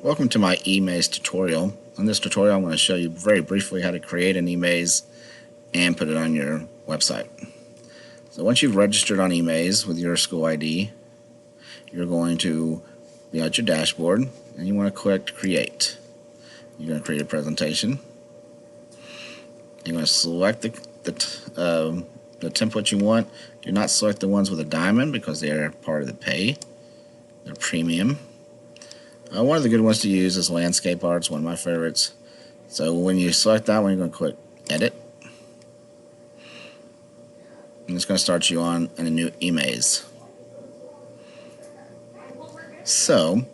Welcome to my Emaze tutorial. On this tutorial I'm going to show you very briefly how to create an Emaze and put it on your website. So once you've registered on Emaze with your school ID, you're going to be at your dashboard and you want to click Create. You're going to create a presentation. You're going to select the template you want. Do not select the ones with a diamond because they are part of the pay. They're premium. One of the good ones to use is landscape art. It's one of my favorites. So when you select that one, you're going to click Edit. And it's going to start you on in a new Emaze. So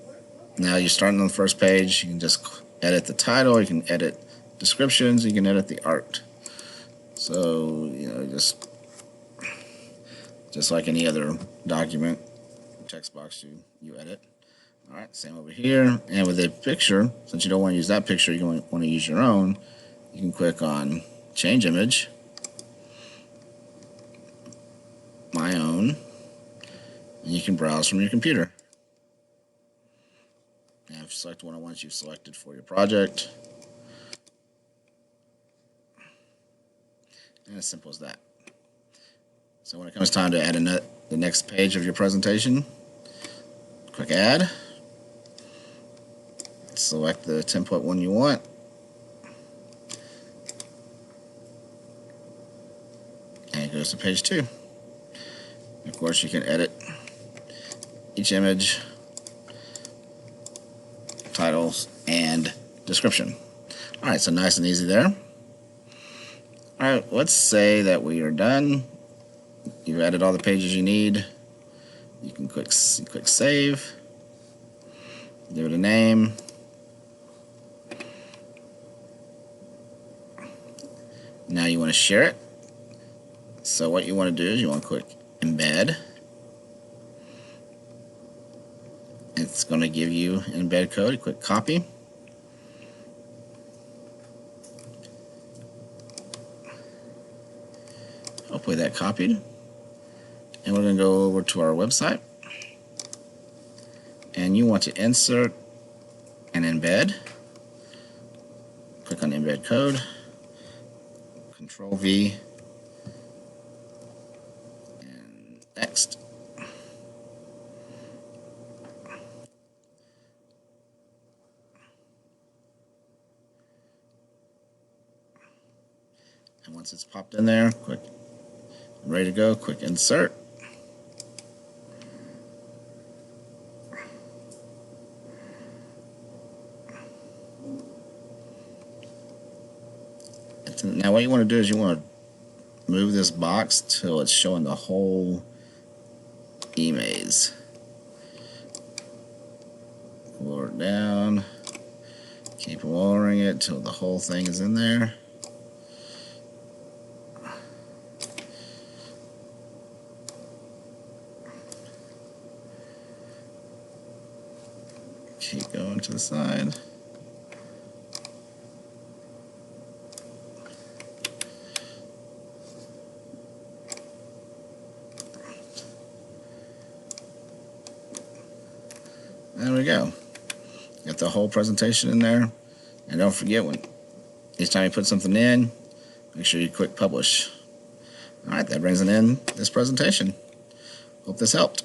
now you're starting on the first page. You can just edit the title. You can edit descriptions. You can edit the art. So just like any other document, text box you edit. Alright, same over here. And with a picture, since you don't want to use that picture, you want to use your own, you can click on Change Image, My Own, and you can browse from your computer. And select one of the ones you've selected for your project. And as simple as that. So when it comes time to add the next page of your presentation, click Add. Select the template one you want. And it goes to page 2. Of course, you can edit each image, titles, and description. Alright, so nice and easy there. Alright, let's say that we are done. You've added all the pages you need. You can click Save. Give it a name. Now you want to share it. So what you want to do is you want to click Embed. It's going to give you an embed code. You click Copy. Hopefully that copied. And we're going to go over to our website. And you want to insert an embed. Click on Embed Code. Control V, and next. And once it's popped in there, click ready to go, click Insert. Now what you want to do is you want to move this box till it's showing the whole Emaze. Lower it down. Keep lowering it till the whole thing is in there. Keep going to the side. There we go. Got the whole presentation in there. And don't forget, each time you put something in, make sure you click Publish. Alright, that brings an end to this presentation. Hope this helped.